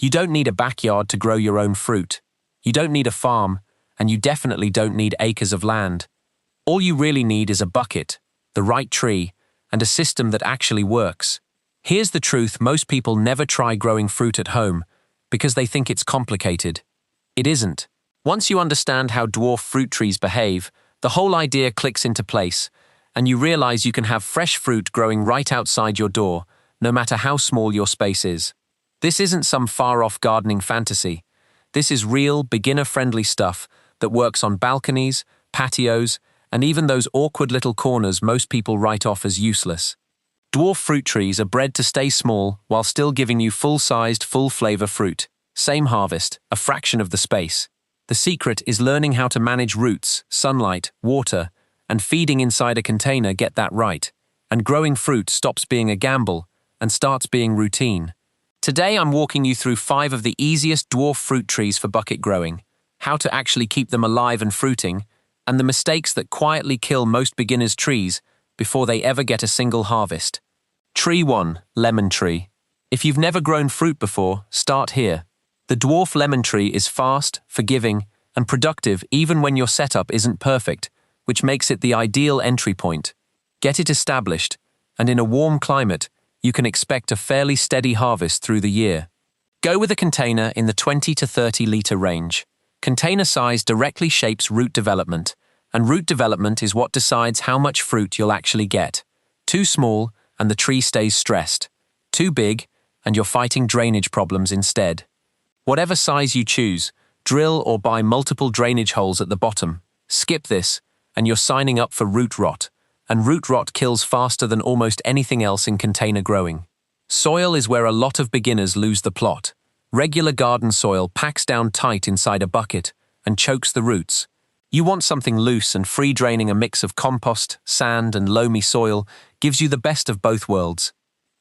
You don't need a backyard to grow your own fruit. You don't need a farm, and you definitely don't need acres of land. All you really need is a bucket, the right tree, and a system that actually works. Here's the truth: most people never try growing fruit at home because they think it's complicated. It isn't. Once you understand how dwarf fruit trees behave, the whole idea clicks into place, and you realize you can have fresh fruit growing right outside your door, no matter how small your space is. This isn't some far-off gardening fantasy. This is real, beginner-friendly stuff that works on balconies, patios, and even those awkward little corners most people write off as useless. Dwarf fruit trees are bred to stay small while still giving you full-sized, full-flavor fruit. Same harvest, a fraction of the space. The secret is learning how to manage roots, sunlight, water, and feeding inside a container. Get that right, and growing fruit stops being a gamble and starts being routine. Today I'm walking you through 5 of the easiest dwarf fruit trees for bucket growing, how to actually keep them alive and fruiting, and the mistakes that quietly kill most beginners' trees before they ever get a single harvest. Tree 1. Lemon tree. If you've never grown fruit before, start here. The dwarf lemon tree is fast, forgiving, and productive even when your setup isn't perfect, which makes it the ideal entry point. Get it established, and in a warm climate, you can expect a fairly steady harvest through the year. Go with a container in the 20 to 30 liter range. Container size directly shapes root development, and root development is what decides how much fruit you'll actually get. Too small, and the tree stays stressed. Too big, and you're fighting drainage problems instead. Whatever size you choose, drill or buy multiple drainage holes at the bottom. Skip this, and you're signing up for root rot, and root rot kills faster than almost anything else in container growing. Soil is where a lot of beginners lose the plot. Regular garden soil packs down tight inside a bucket and chokes the roots. You want something loose and free draining. A mix of compost, sand, and loamy soil gives you the best of both worlds.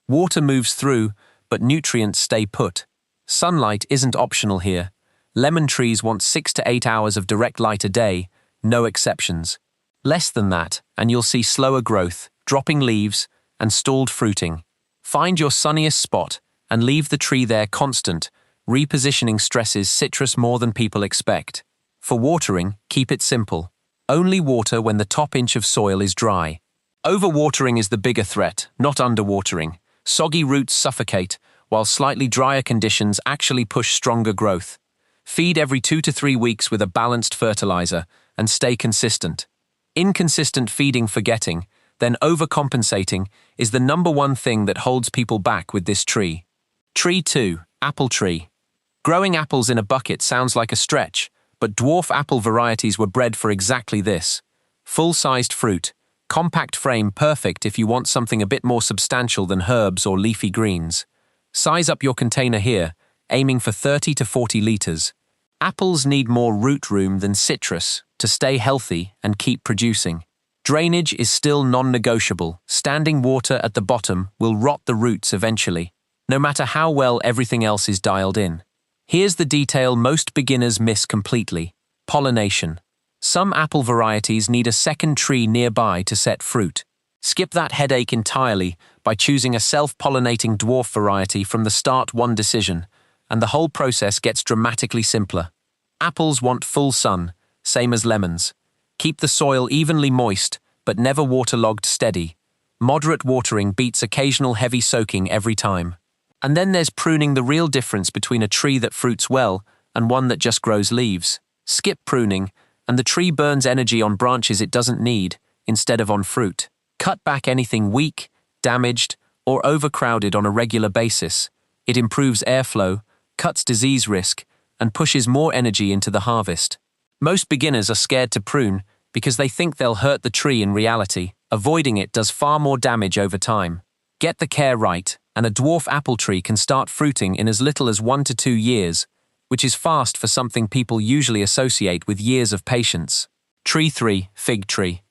Water moves through, but nutrients stay put. Sunlight isn't optional here. Lemon trees want 6 to 8 hours of direct light a day, no exceptions. Less than that, and you'll see slower growth, dropping leaves, and stalled fruiting. Find your sunniest spot and leave the tree there constant. Repositioning stresses citrus more than people expect. For watering, keep it simple. Only water when the top inch of soil is dry. Overwatering is the bigger threat, not underwatering. Soggy roots suffocate, while slightly drier conditions actually push stronger growth. Feed every 2 to 3 weeks with a balanced fertilizer, and stay consistent. Inconsistent feeding, forgetting, then overcompensating is the #1 thing that holds people back with this tree. Tree 2. Apple tree. Growing apples in a bucket sounds like a stretch, but dwarf apple varieties were bred for exactly this. Full-sized fruit, compact frame, perfect if you want something a bit more substantial than herbs or leafy greens. Size up your container here, aiming for 30 to 40 liters. Apples need more root room than citrus to stay healthy and keep producing. Drainage is still non-negotiable. Standing water at the bottom will rot the roots eventually, no matter how well everything else is dialed in. Here's the detail most beginners miss completely: pollination. Some apple varieties need a second tree nearby to set fruit. Skip that headache entirely by choosing a self-pollinating dwarf variety from the start. One decision, and the whole process gets dramatically simpler. Apples want full sun, same as lemons. Keep the soil evenly moist, but never waterlogged. Steady. Moderate watering beats occasional heavy soaking every time. And then there's pruning, the real difference between a tree that fruits well and one that just grows leaves. Skip pruning, and the tree burns energy on branches it doesn't need, instead of on fruit. Cut back anything weak, damaged, or overcrowded on a regular basis. It improves airflow, cuts disease risk, and pushes more energy into the harvest. Most beginners are scared to prune because they think they'll hurt the tree. In reality, avoiding it does far more damage over time. Get the care right, and a dwarf apple tree can start fruiting in as little as 1 to 2 years, which is fast for something people usually associate with years of patience. Tree 3. Fig tree.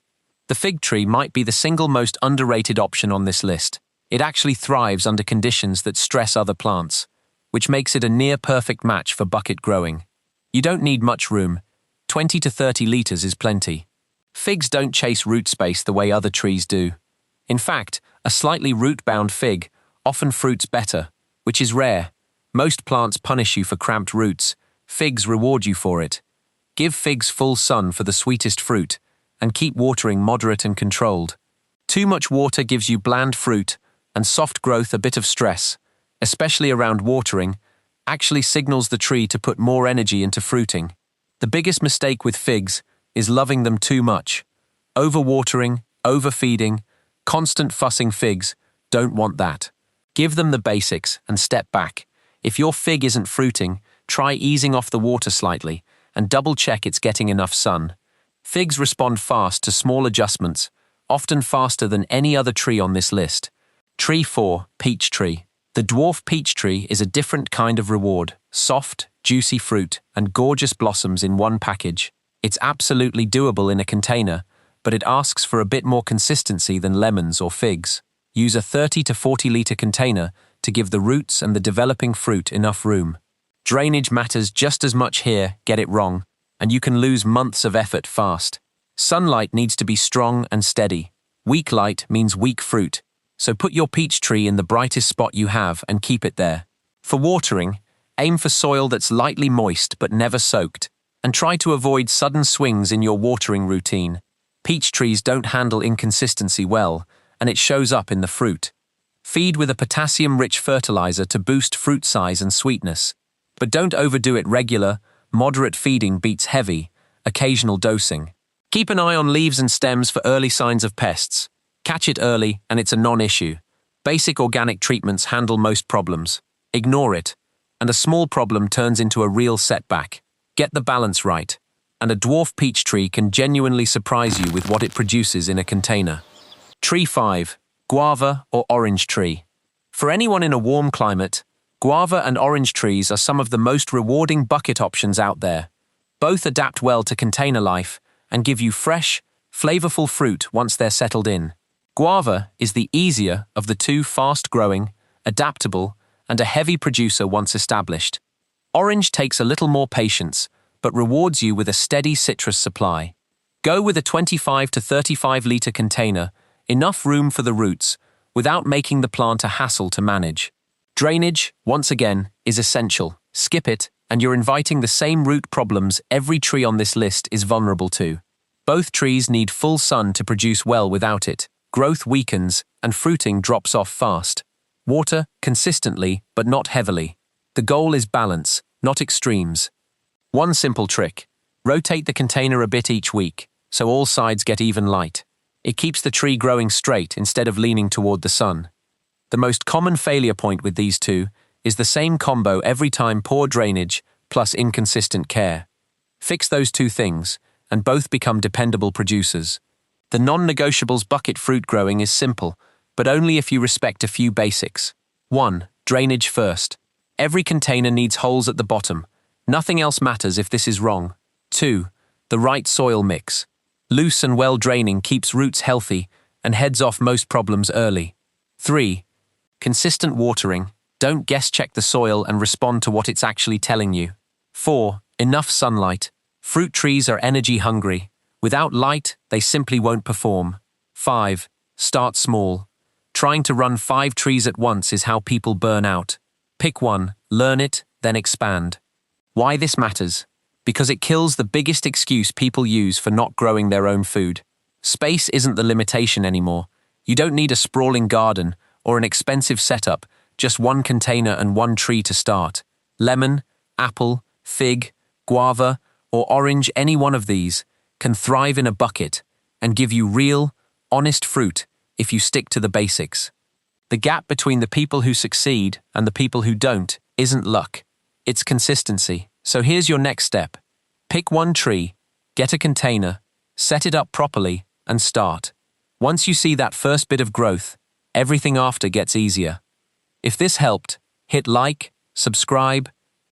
The fig tree might be the single most underrated option on this list. It actually thrives under conditions that stress other plants, which makes it a near-perfect match for bucket growing. You don't need much room. 20 to 30 liters is plenty. Figs don't chase root space the way other trees do. In fact, a slightly root-bound fig often fruits better, which is rare. Most plants punish you for cramped roots. Figs reward you for it. Give figs full sun for the sweetest fruit, and keep watering moderate and controlled. Too much water gives you bland fruit, and soft growth a bit of stress, especially around watering, actually signals the tree to put more energy into fruiting. The biggest mistake with figs is loving them too much. Overwatering, overfeeding, constant fussing. Figs don't want that. Give them the basics and step back. If your fig isn't fruiting, try easing off the water slightly and double-check it's getting enough sun. Figs respond fast to small adjustments, often faster than any other tree on this list. Tree 4, Peach Tree. The dwarf peach tree is a different kind of reward. Soft, juicy fruit and gorgeous blossoms in one package. It's absolutely doable in a container, but it asks for a bit more consistency than lemons or figs. Use a 30 to 40 litre container to give the roots and the developing fruit enough room. Drainage matters just as much here, get it wrong, and you can lose months of effort fast. Sunlight needs to be strong and steady. Weak light means weak fruit, so put your peach tree in the brightest spot you have and keep it there. For watering, aim for soil that's lightly moist but never soaked, and try to avoid sudden swings in your watering routine. Peach trees don't handle inconsistency well, and it shows up in the fruit. Feed with a potassium-rich fertilizer to boost fruit size and sweetness. But don't overdo it. Regular, moderate feeding beats heavy, occasional dosing. Keep an eye on leaves and stems for early signs of pests. Catch it early and it's a non-issue. Basic organic treatments handle most problems. Ignore it, and a small problem turns into a real setback. Get the balance right, and a dwarf peach tree can genuinely surprise you with what it produces in a container. Tree 5, Guava or Orange Tree. For anyone in a warm climate, guava and orange trees are some of the most rewarding bucket options out there. Both adapt well to container life and give you fresh, flavorful fruit once they're settled in. Guava is the easier of the two, fast-growing, adaptable, and a heavy producer once established. Orange takes a little more patience, but rewards you with a steady citrus supply. Go with a 25 to 35 litre container, enough room for the roots, without making the plant a hassle to manage. Drainage, once again, is essential. Skip it, and you're inviting the same root problems every tree on this list is vulnerable to. Both trees need full sun to produce well. Without it, growth weakens and fruiting drops off fast. Water consistently, but not heavily. The goal is balance, not extremes. One simple trick: rotate the container a bit each week, so all sides get even light. It keeps the tree growing straight instead of leaning toward the sun. The most common failure point with these two is the same combo every time: poor drainage plus inconsistent care. Fix those two things, and both become dependable producers. The non-negotiables. Bucket fruit growing is simple, but only if you respect a few basics. 1. Drainage first. Every container needs holes at the bottom. Nothing else matters if this is wrong. 2. The right soil mix. Loose and well-draining keeps roots healthy and heads off most problems early. 3. Consistent watering. Don't guess-check the soil and respond to what it's actually telling you. 4. Enough sunlight. Fruit trees are energy hungry. Without light, they simply won't perform. 5. Start small. Trying to run 5 trees at once is how people burn out. Pick one, learn it, then expand. Why this matters? Because it kills the biggest excuse people use for not growing their own food. Space isn't the limitation anymore. You don't need a sprawling garden or an expensive setup, just one container and one tree to start. Lemon, apple, fig, guava, or orange, any one of these can thrive in a bucket and give you real, honest fruit if you stick to the basics. The gap between the people who succeed and the people who don't isn't luck, it's consistency. So here's your next step. Pick one tree, get a container, set it up properly, and start. Once you see that first bit of growth, everything after gets easier. If this helped, hit like, subscribe,